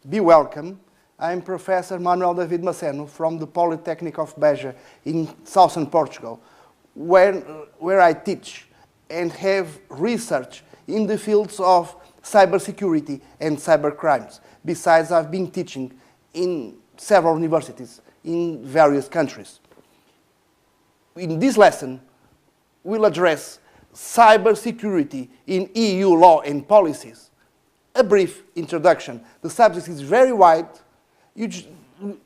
Be welcome. I'm Professor Manuel David Maceno from the Polytechnic of Beja in southern Portugal, where I teach and have research in the fields of cybersecurity and cybercrimes. Besides, I've been teaching in several universities in various countries. In this lesson, we'll address cybersecurity in EU law and policies. A brief introduction. The subject is very wide.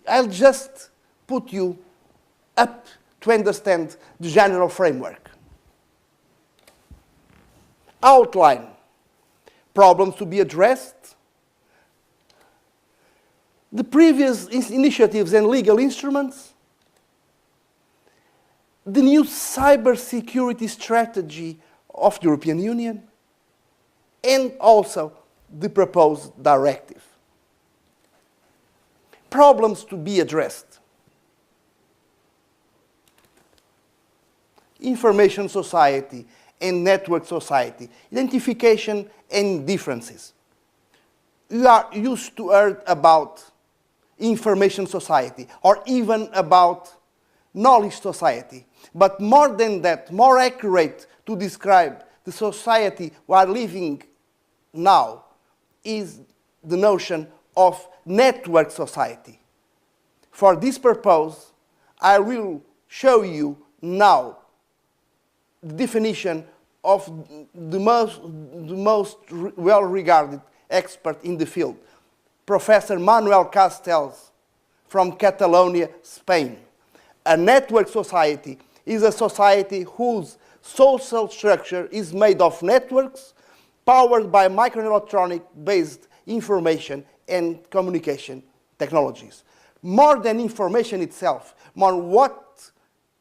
I'll just put you up to understand the general framework. Outline. Problems to be addressed. The previous initiatives and legal instruments. The new cybersecurity strategy of the European Union. And also the proposed directive. Problems to be addressed. Information society and network society. Identification and differences. You are used to hear about information society or even about knowledge society. But more than that, more accurate to describe the society we are living now is the notion of network society. For this purpose, I will show you now the definition of the most well-regarded expert in the field, Professor Manuel Castells from Catalonia, Spain. A network society is a society whose social structure is made of networks powered by microelectronic-based information and communication technologies. More than information itself, more what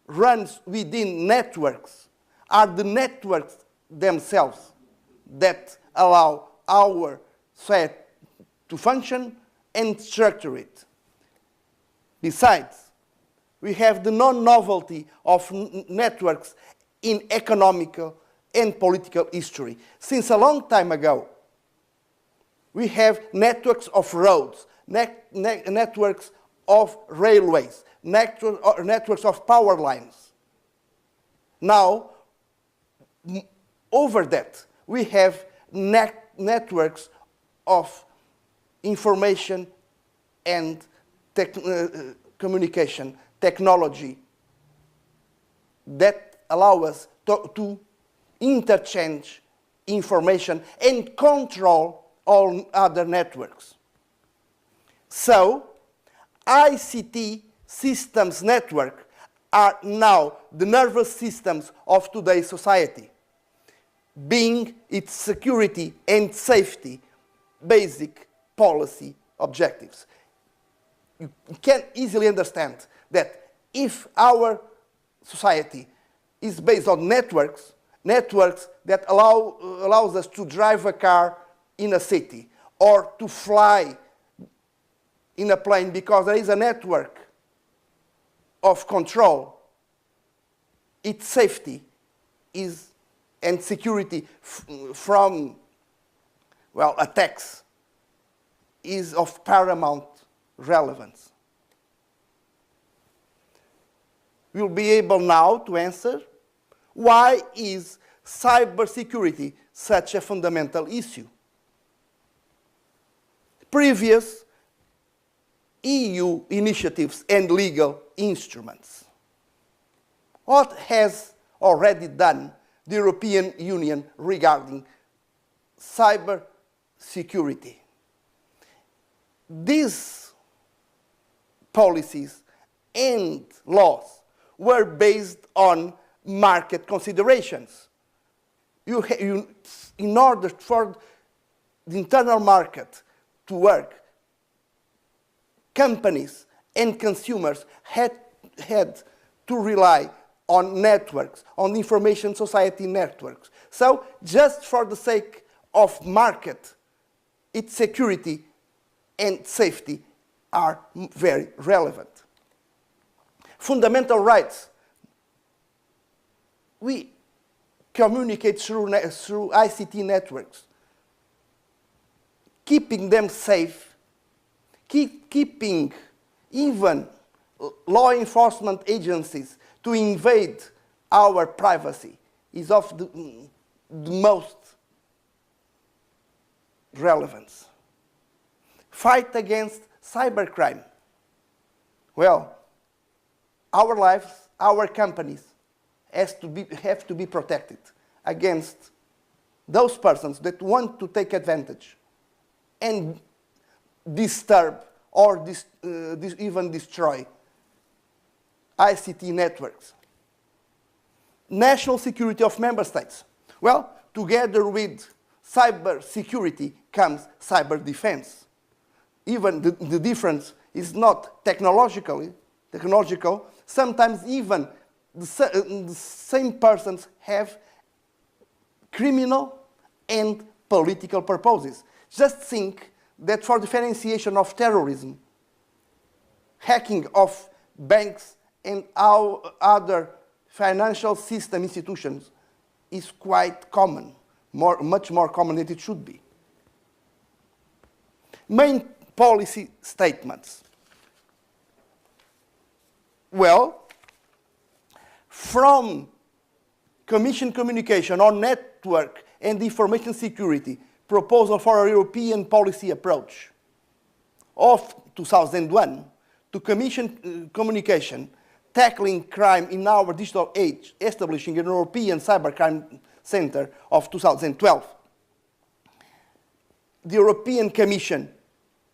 runs within networks are the networks themselves that allow our society to function and structure it. Besides, we have the non-novelty of networks in economical and political history. Since a long time ago, we have networks of roads, networks of railways, networks of power lines. Now, over that, we have networks of information and communication technology that allow us to interchange information and control all other networks. So, ICT systems network are now the nervous systems of today's society, being its security and safety basic policy objectives. You can easily understand that if our society is based on networks that allows us to drive a car in a city or to fly in a plane because there is a network of control, its safety and security from attacks is of paramount relevance. We'll be able now to answer why is cybersecurity such a fundamental issue. Previous EU initiatives and legal instruments. What has already done the European Union regarding cybersecurity? These policies and laws were based on market considerations. In order for the internal market to work, companies and consumers had to rely on networks, on information society networks. So just for the sake of market, its security and safety are very relevant. Fundamental rights. We communicate through ICT networks. Keeping them safe keeping even law enforcement agencies to invade our privacy is of the most relevance. Fight against cybercrime. Well, our lives, our companies have to be protected against those persons that want to take advantage and disturb or even destroy ICT networks. National security of member states. Well, together with cybersecurity comes cyber defense. Even the difference is not technological. Sometimes even the same persons have criminal and political purposes. Just think that for differentiation of terrorism, hacking of banks and our other financial system institutions is quite common, much more common than it should be. Main policy statements. Well, from Commission Communication on Network and Information Security, proposal for a European policy approach of 2001, to Commission Communication, tackling crime in our digital age, establishing an European Cybercrime Center of 2012. The European Commission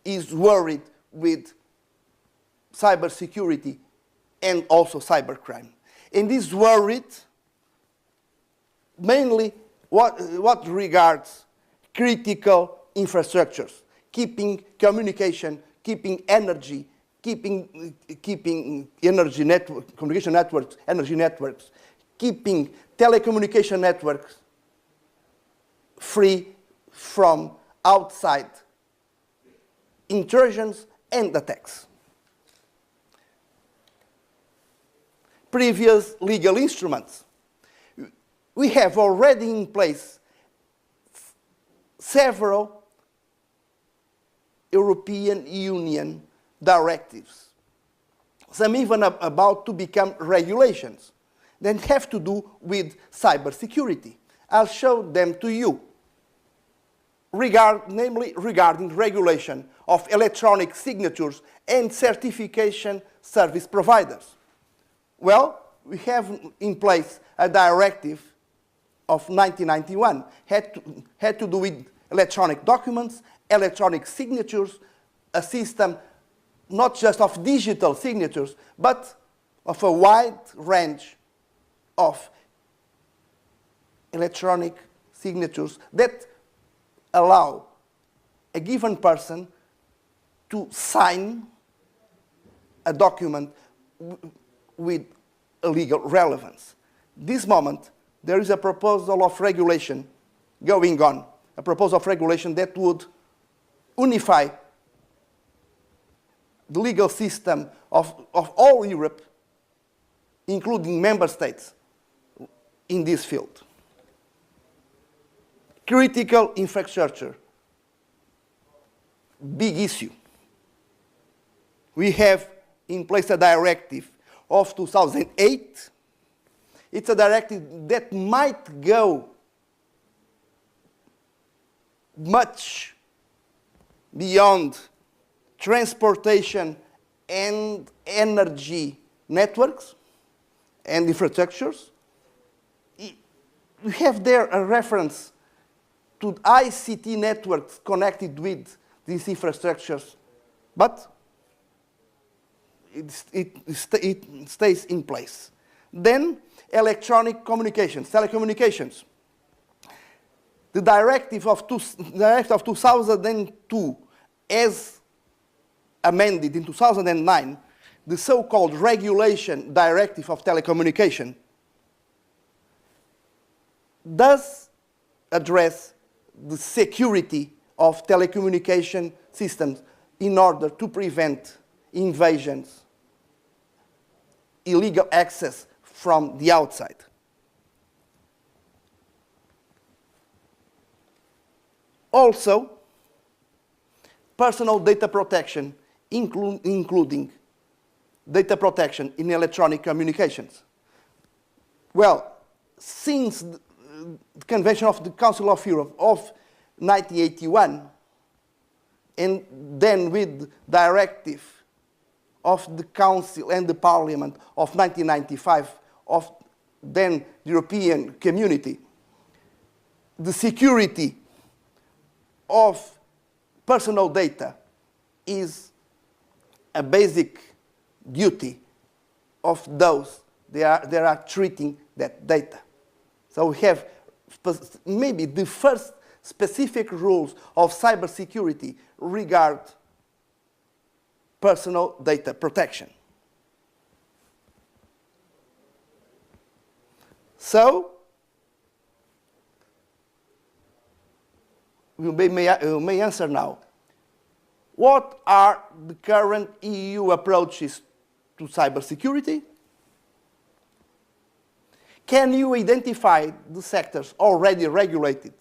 is worried with cybersecurity and also cybercrime. And is worried mainly what regards critical infrastructures, keeping communication, keeping energy, keeping energy network, communication networks, energy networks, keeping telecommunication networks free from outside intrusions and attacks. Previous legal instruments. We have already in place several European Union directives, some even about to become regulations that have to do with cybersecurity. I'll show them to you, namely regarding regulation of electronic signatures and certification service providers. Well, we have in place a directive of 1991, had to do with electronic documents, electronic signatures, a system not just of digital signatures, but of a wide range of electronic signatures that allow a given person to sign a document with a legal relevance. This moment, there is a proposal of regulation going on, a proposal of regulation that would unify the legal system of all Europe, including member states, in this field. Critical infrastructure, big issue. We have in place a directive of 2008. It's a directive that might go much beyond transportation and energy networks and infrastructures. We have there a reference to ICT networks connected with these infrastructures, but it stays in place. Then, electronic communications, telecommunications. The directive of 2002, as amended in 2009, the so-called regulation directive of telecommunication, does address the security of telecommunication systems in order to prevent invasions, illegal access from the outside. Also, personal data protection including data protection in electronic communications? Well, since the Convention of the Council of Europe of 1981, and then with directive of the Council and the Parliament of 1995 of then the European Community, the security of personal data is a basic duty of those that are treating that data. So we have maybe the first specific rules of cybersecurity regard personal data protection. So, we may answer now. What are the current EU approaches to cybersecurity? Can you identify the sectors already regulated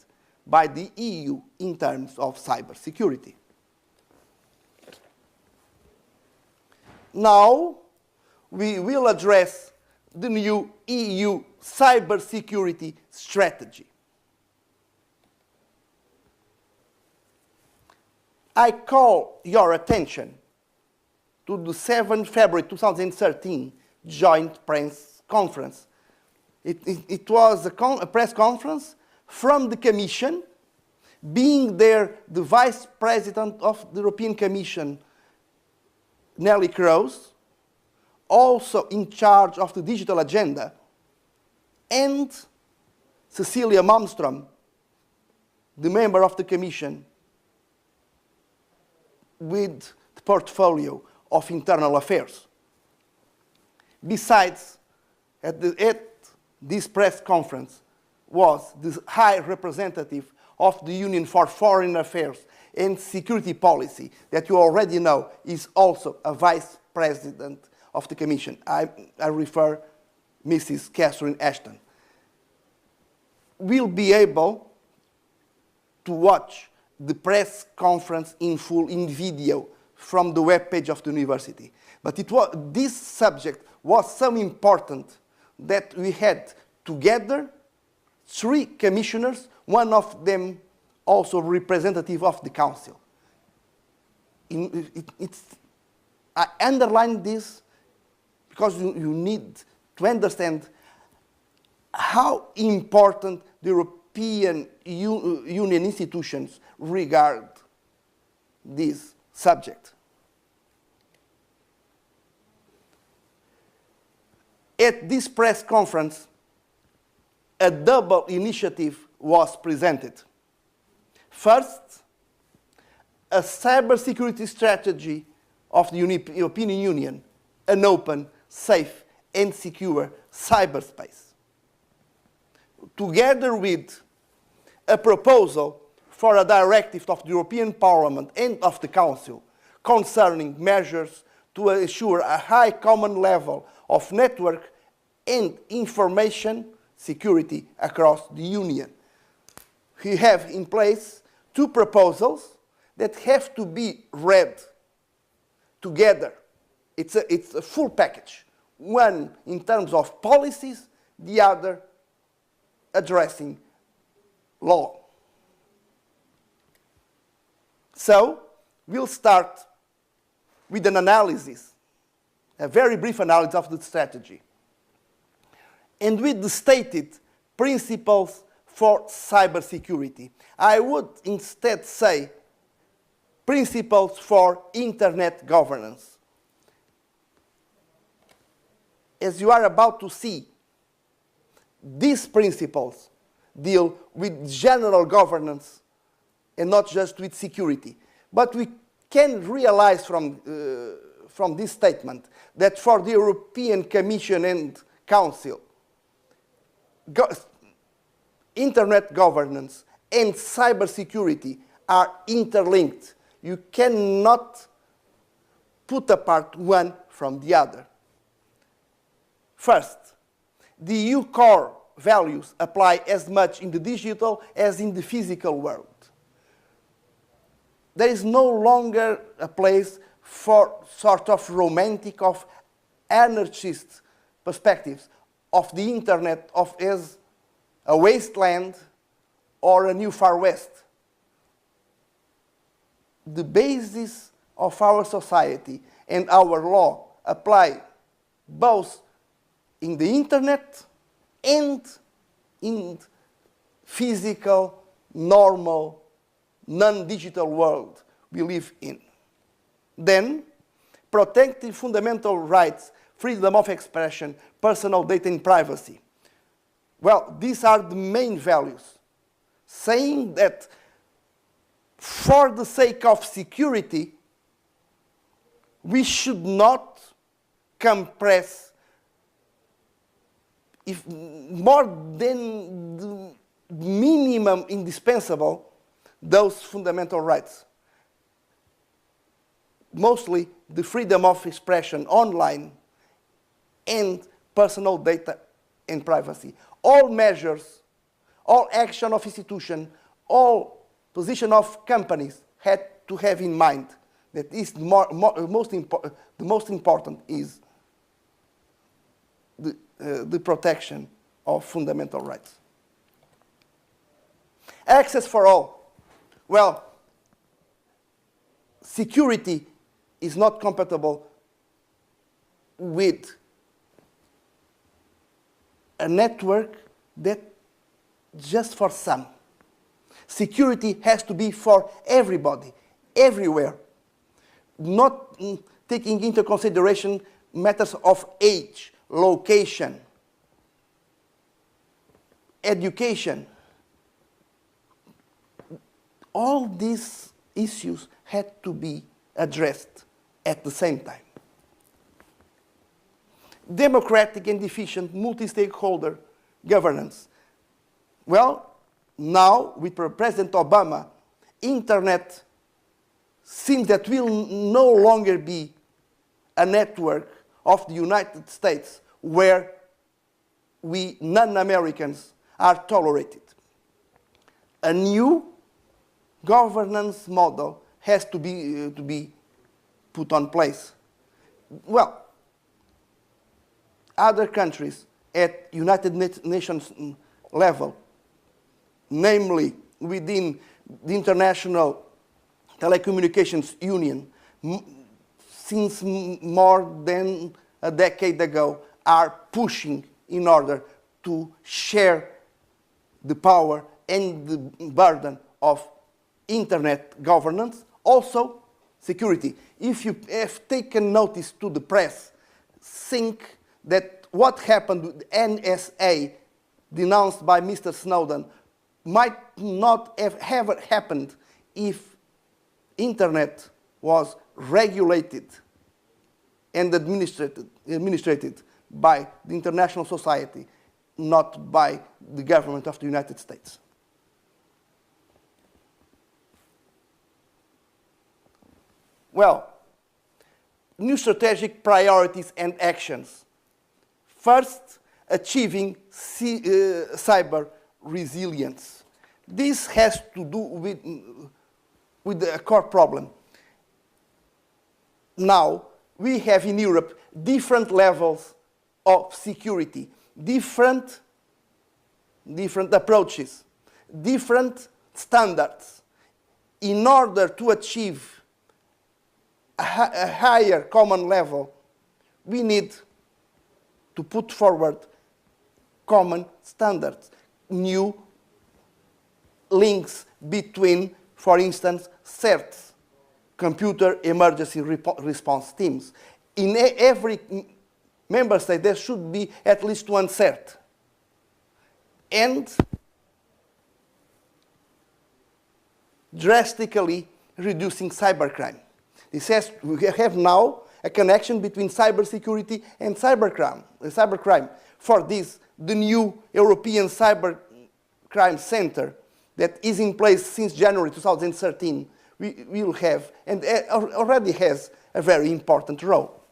by the EU in terms of cybersecurity? Now, we will address the new EU cybersecurity strategy. I call your attention to the 7th February 2013 joint press conference. It was a press conference from the Commission, being there the Vice President of the European Commission, Nelly Kroes, also in charge of the digital agenda, and Cecilia Malmström, the member of the Commission with the portfolio of internal affairs. Besides, at this press conference was the High Representative of the Union for Foreign Affairs and Security Policy, that you already know is also a Vice President of the Commission. I refer Mrs. Catherine Ashton. We'll be able to watch the press conference in full, in video, from the webpage of the university. But this subject was so important that we had together 3 commissioners, one of them also representative of the Council. I underline this because you need to understand how important the European Union institutions regard this subject. At this press conference, a double initiative was presented. First, a cybersecurity strategy of the European Union, an open, safe, and secure cyberspace, together with a proposal for a directive of the European Parliament and of the Council concerning measures to ensure a high common level of network and information security across the Union. We have in place 2 proposals that have to be read together. It's a full package. One in terms of policies, the other addressing law. So, we'll start with an analysis, a very brief analysis of the strategy, and with the stated principles for cybersecurity. I would instead say principles for internet governance. As you are about to see, these principles deal with general governance and not just with security. But we can realize from this statement that for the European Commission and Council, internet governance and cybersecurity are interlinked. You cannot put apart one from the other. First, the EU core values apply as much in the digital as in the physical world. There is no longer a place for sort of romantic, of anarchist perspectives of the internet as a wasteland or a new Far West. The basis of our society and our law apply both in the internet and in physical, normal, non-digital world we live in. Then, protecting fundamental rights, freedom of expression, personal data and privacy. Well, these are the main values, saying that for the sake of security, we should not compress if more than the minimum indispensable those fundamental rights. Mostly the freedom of expression online and personal data and privacy. All measures, all action of institution, all position of companies had to have in mind that the most important is the protection of fundamental rights. Access for all. Well, security is not compatible with a network that just for some. Security has to be for everybody, everywhere, not taking into consideration matters of age, location, education. All these issues had to be addressed at the same time. Democratic and efficient multi-stakeholder governance. Well, now with President Obama, internet seems that will no longer be a network of the United States where we non-Americans are tolerated. A new governance model has to be put on place. Well, other countries at United Nations level, namely within the International Telecommunications Union, since more than a decade ago, are pushing in order to share the power and the burden of internet governance, also security. If you have taken notice to the press, think that what happened with NSA denounced by Mr. Snowden might not have ever happened if internet was regulated and administrated by the international society, not by the government of the United States. Well, new strategic priorities and actions. First, achieving cyber resilience. This has to do with the core problem. Now, we have in Europe different levels of security, different approaches, different standards. In order to achieve a higher common level, we need to put forward common standards, new links between, for instance, CERTs, Computer Emergency Response Teams. In every member state, there should be at least one CERT. And drastically reducing cybercrime. We have now a connection between cybersecurity and cybercrime. For this, the new European Cybercrime Center that is in place since January 2013 will have, and already has, a very important role.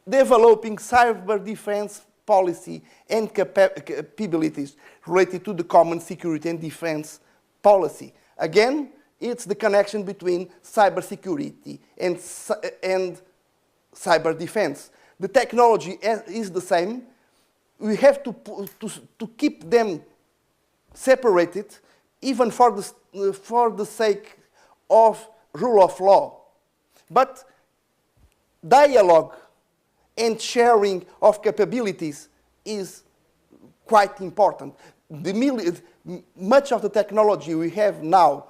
Developing cyber defense policy and capabilities related to the common security and defense policy. Again, It's the connection between cybersecurity and cyber defense. The technology is the same. We have to keep them separated, even for the sake of rule of law. But dialogue and sharing of capabilities is quite important. Much of the technology we have now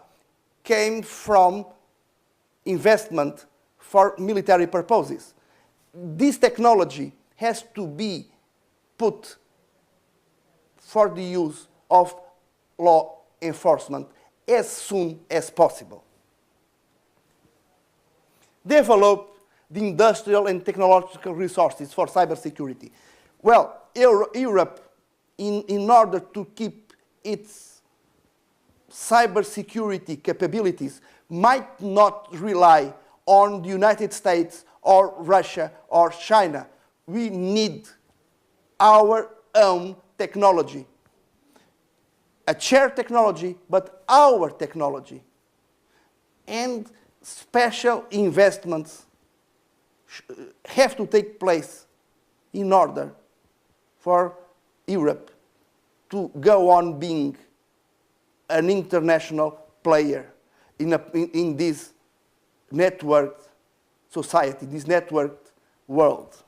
came from investment for military purposes. This technology has to be put for the use of law enforcement as soon as possible. Develop the industrial and technological resources for cybersecurity. Well, Europe, in order to keep its cybersecurity capabilities, might not rely on the United States or Russia or China. We need our own technology. A shared technology, but our technology. And special investments have to take place in order for Europe to go on being an international player in this networked society, this networked world.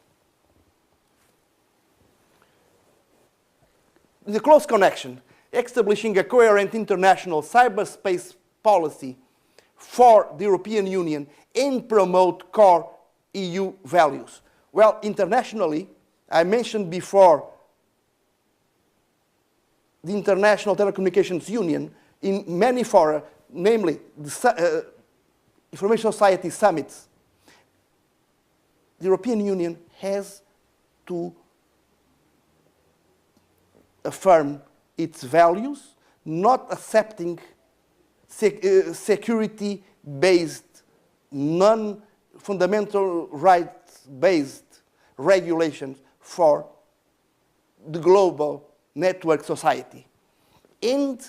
The close connection, establishing a coherent international cyberspace policy for the European Union and promote core EU values. Well, internationally, I mentioned before the International Telecommunications Union in many fora, namely the Information Society summits. The European Union has to affirm its values, not accepting security-based, non-fundamental rights-based regulations for the global network society. And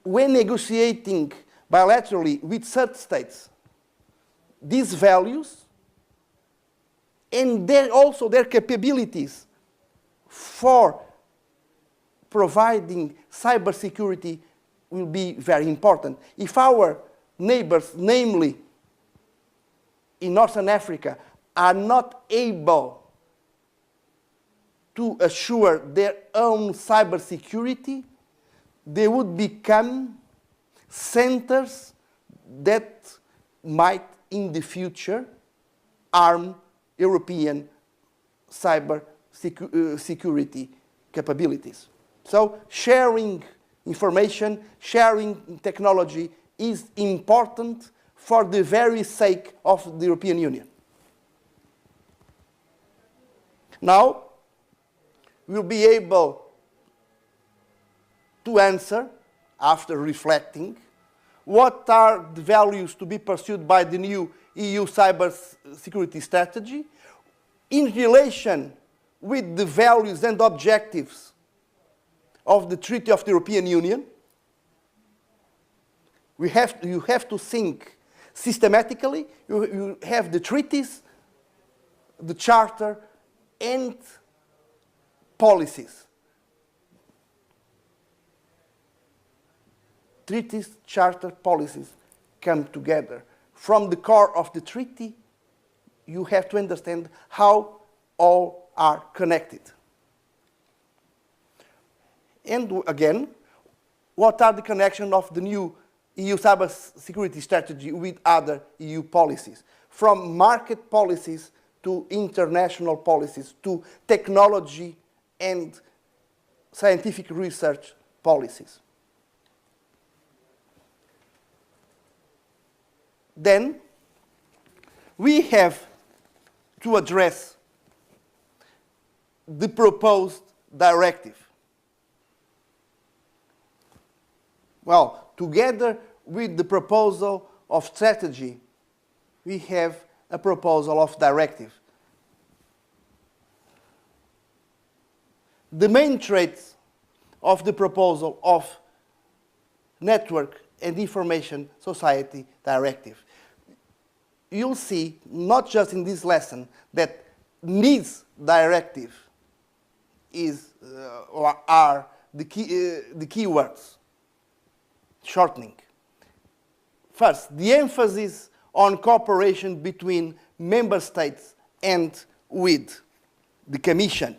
when negotiating bilaterally with third states, these values and also their capabilities for providing cybersecurity will be very important. If our neighbors, namely in Northern Africa, are not able to assure their own cybersecurity, they would become centers that might, in the future, harm European cybersecurity capabilities. So sharing information, sharing technology is important for the very sake of the European Union. Now, we'll be able to answer, after reflecting, what are the values to be pursued by the new EU cybersecurity strategy in relation with the values and objectives of the Treaty of the European Union. You have to think systematically. You have the treaties, the charter, and policies. Treaties, charter, policies come together. From the core of the treaty, you have to understand how all are connected. And again, what are the connections of the new EU cybersecurity strategy with other EU policies? From market policies to international policies to technology and scientific research policies. Then, we have to address the proposed directive. Well, together with the proposal of strategy, we have a proposal of directive. The main traits of the proposal of network and Information Society Directive. You'll see, not just in this lesson, that this directive are the key words, shortening. First, the emphasis on cooperation between member states and with the Commission.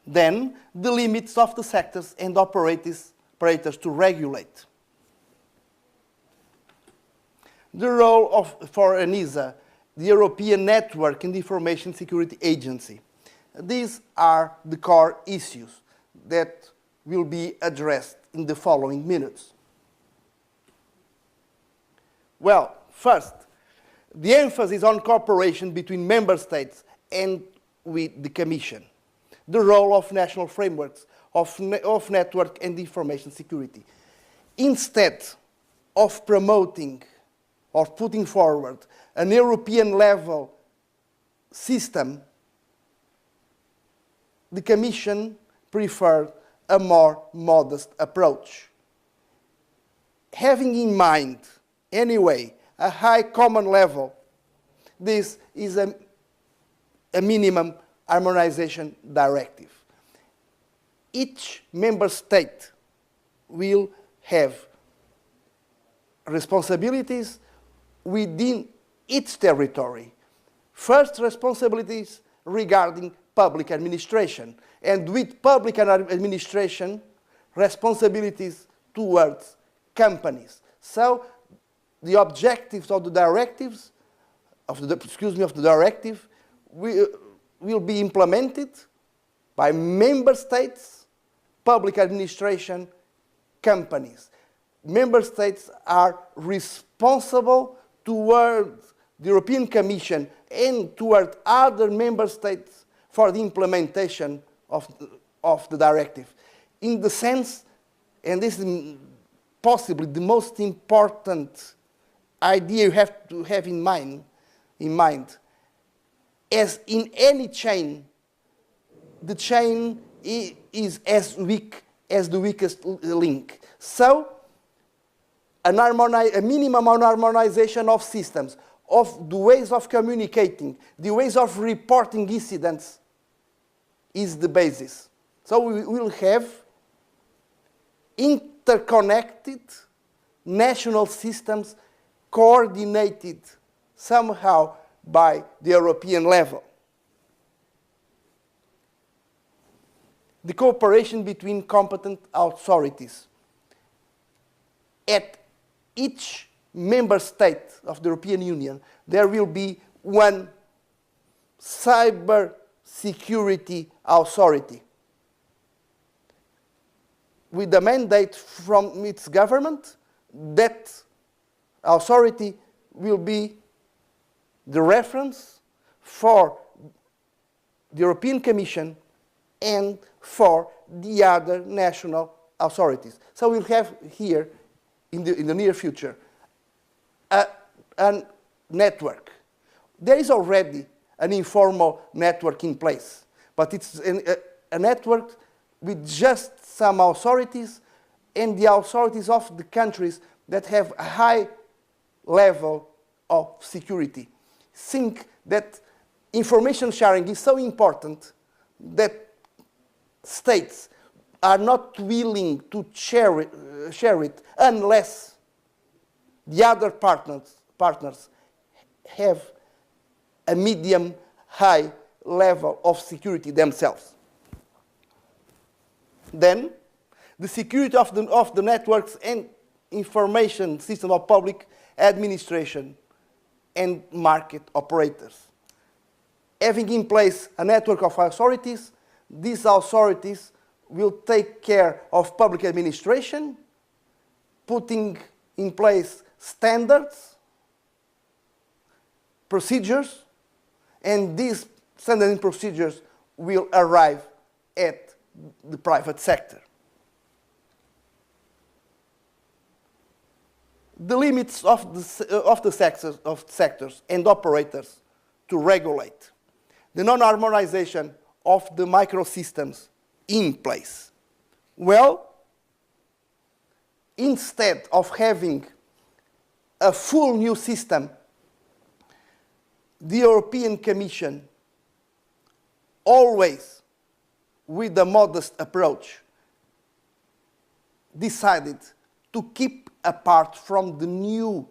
Then, the limits of the sectors and operators to regulate. The role for ENISA, the European Network and Information Security Agency. These are the core issues that will be addressed in the following minutes. Well, first, the emphasis on cooperation between member states and with the Commission. The role of national frameworks of network and information security. Instead of promoting or putting forward an European level system, the Commission preferred a more modest approach. Having in mind, anyway, a high common level, this is a minimum harmonization directive. Each member state will have responsibilities within its territory. First, responsibilities regarding public administration, and with public administration, responsibilities towards companies. So, the objectives of the directives, of the directive, will be implemented by member states, public administration, companies. Member states are responsible toward the European Commission and toward other member states for the implementation of the directive. In the sense, and this is possibly the most important idea you have to have in mind, as in any chain, the chain is as weak as the weakest link. So, a minimum harmonization of systems, of the ways of communicating, the ways of reporting incidents is the basis. So we will have interconnected national systems coordinated somehow by the European level. The cooperation between competent authorities. At each member state of the European Union, there will be one cybersecurity authority with a mandate from its government. That authority will be the reference for the European Commission and for the other national authorities. So we'll have here, in the near future, a network. There is already an informal network in place, but it's a network with just some authorities and the authorities of the countries that have a high level of security. Think that information sharing is so important that states are not willing to share it unless the other partners have a medium-high level of security themselves. Then, the security of the networks and information system of public administration and market operators. Having in place a network of authorities, these authorities will take care of public administration, putting in place standards, procedures, and these standards and procedures will arrive at the private sector. The limits of the sectors and operators to regulate. The non-harmonization of the microsystems in place. Well, instead of having a full new system, the European Commission, always with a modest approach, decided to keep apart from the new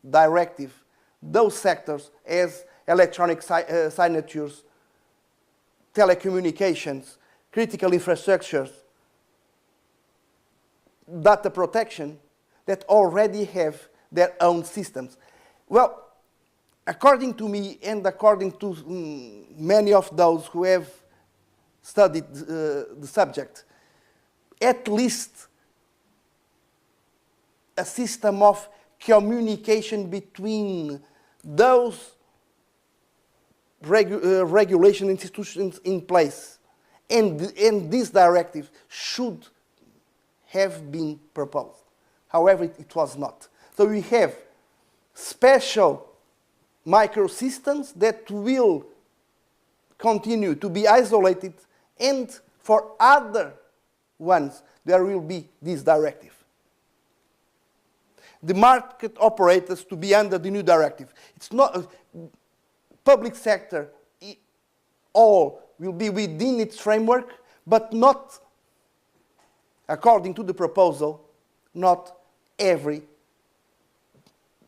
directive those sectors as electronic signatures, telecommunications, critical infrastructures, data protection, that already have their own systems. Well, according to me and according to many of those who have studied the subject, at least a system of communication between those regulation institutions in place and this directive should have been proposed. However, it was not. So we have special microsystems that will continue to be isolated, and for other ones there will be this directive. The market operators to be under the new directive. It's not public sector, all will be within its framework, but not, according to the proposal, not every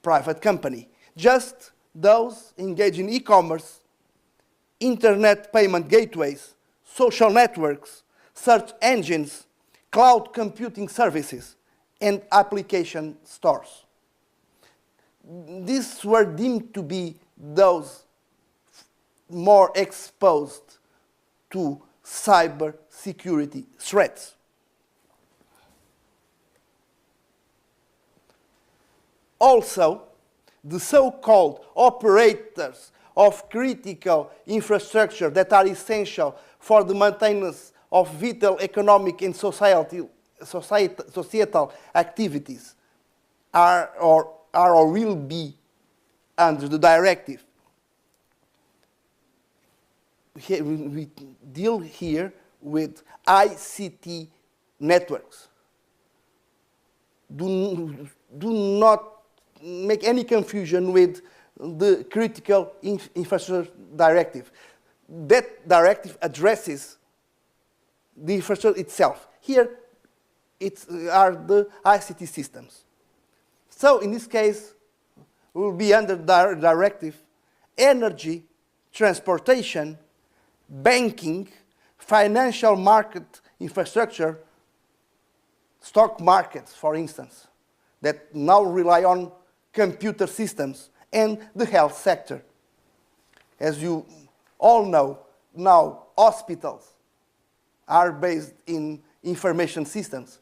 private company. Just those engaged in e-commerce, internet payment gateways, social networks, search engines, cloud computing services, and application stores. These were deemed to be those more exposed to cybersecurity threats. Also, the so-called operators of critical infrastructure that are essential for the maintenance of vital economic and societal activities are or will be under the directive. We deal here with ICT networks. Do not make any confusion with the critical infrastructure directive. That directive addresses the infrastructure itself. Here, are the ICT systems. So in this case, we will be under the directive energy, transportation, banking, financial market infrastructure, stock markets, for instance, that now rely on computer systems, and the health sector. As you all know, now hospitals are based in information systems.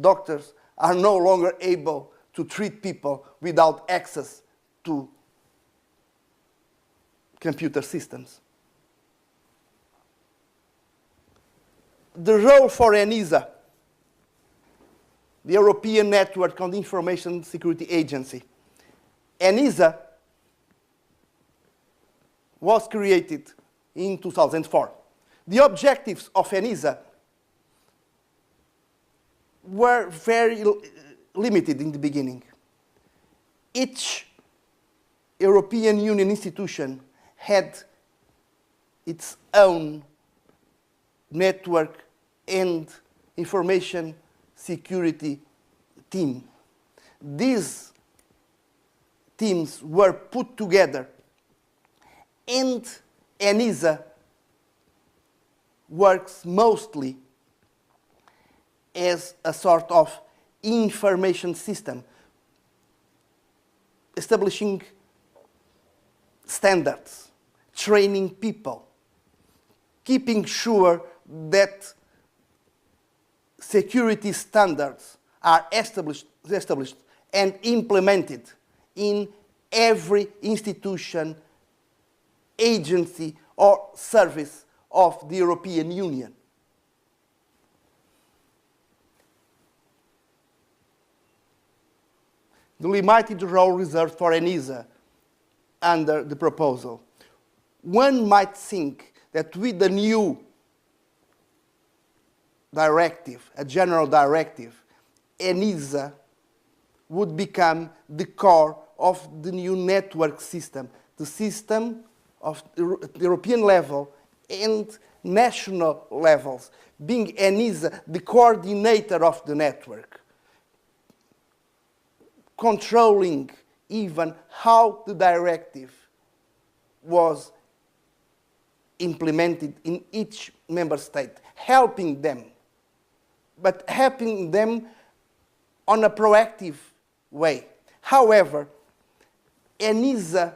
Doctors are no longer able to treat people without access to computer systems. The role for ENISA, the European Network on the Information Security Agency. ENISA was created in 2004. The objectives of ENISA were very limited in the beginning. Each European Union institution had its own network and information security team. These teams were put together, and ENISA works mostly as a sort of information system, establishing standards, training people, keeping sure that security standards are established and implemented in every institution, agency, or service of the European Union. The limited role reserved for ENISA under the proposal. One might think that with the new directive, a general directive, ENISA would become the core of the new network system, the system of the European level and national levels, being ENISA the coordinator of the network, controlling even how the directive was implemented in each member state, helping them, but helping them on a proactive way. However, ENISA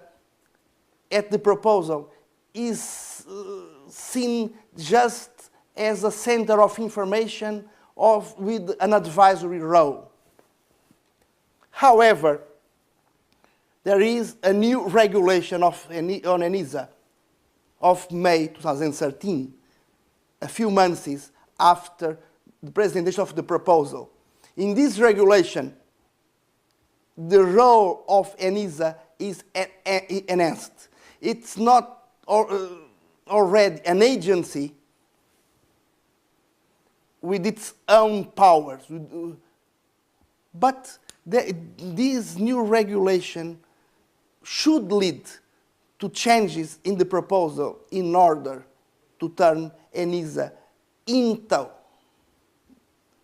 at the proposal is seen just as a center of information with an advisory role. However, there is a new regulation on ENISA of May 2013, a few months after the presentation of the proposal. In this regulation, the role of ENISA is enhanced. It's not already an agency with its own powers, but this new regulation should lead to changes in the proposal in order to turn ENISA into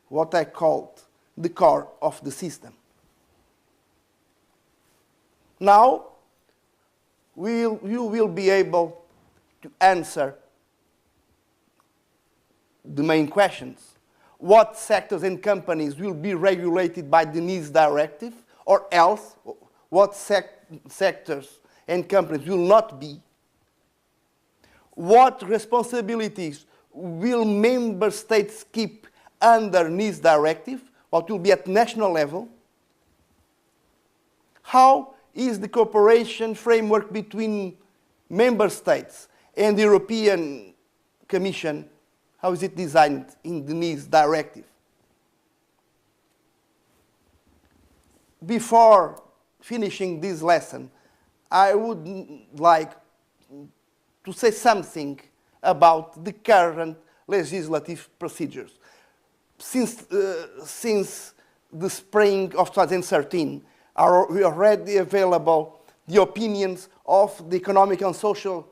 what I called the core of the system. Now, you will be able to answer the main questions. What sectors and companies will be regulated by the NIS directive, or else what sectors and companies will not be? What responsibilities will member states keep under NIS directive? What will be at national level? How is the cooperation framework between member states and the European Commission? How is it designed in the NIS directive? Before finishing this lesson, I would like to say something about the current legislative procedures. Since the spring of 2013, are already available the opinions of the Economic and Social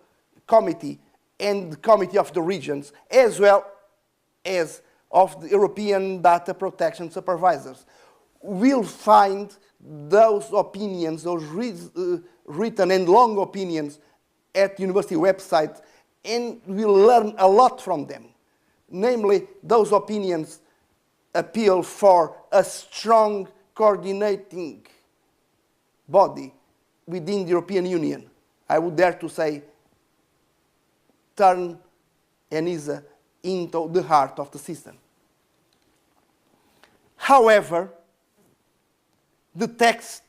Committee and the Committee of the Regions, as well as of the European Data Protection Supervisors. We'll find those opinions, those written and long opinions at the university website, and we'll learn a lot from them. Namely, those opinions appeal for a strong coordinating body within the European Union. I would dare to say, turn ENISA into the heart of the system. However, the text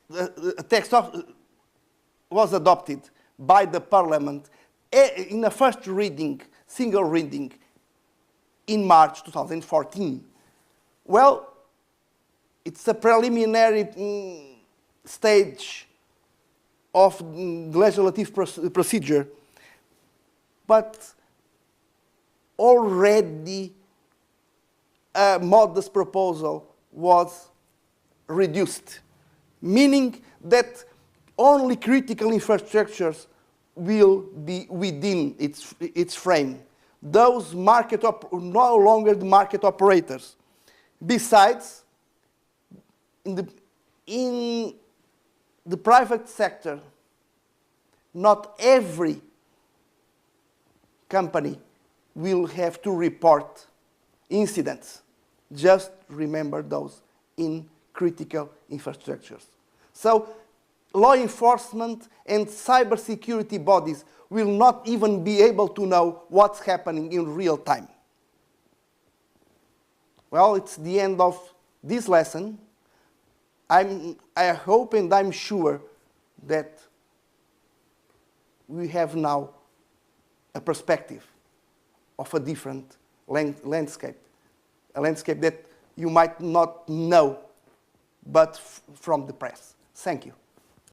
was adopted by the Parliament in a first reading, single reading, in March 2014. Well, it's a preliminary stage of the legislative procedure, but already a modest proposal was reduced, meaning that only critical infrastructures will be within its frame. Those no longer the market operators. Besides, in the private sector, not every company will have to report incidents. Just remember those in critical infrastructures. So, law enforcement and cybersecurity bodies will not even be able to know what's happening in real time. Well, it's the end of this lesson. I hope and I'm sure that we have now a perspective of a different landscape, a landscape that you might not know but from the press. Thank you.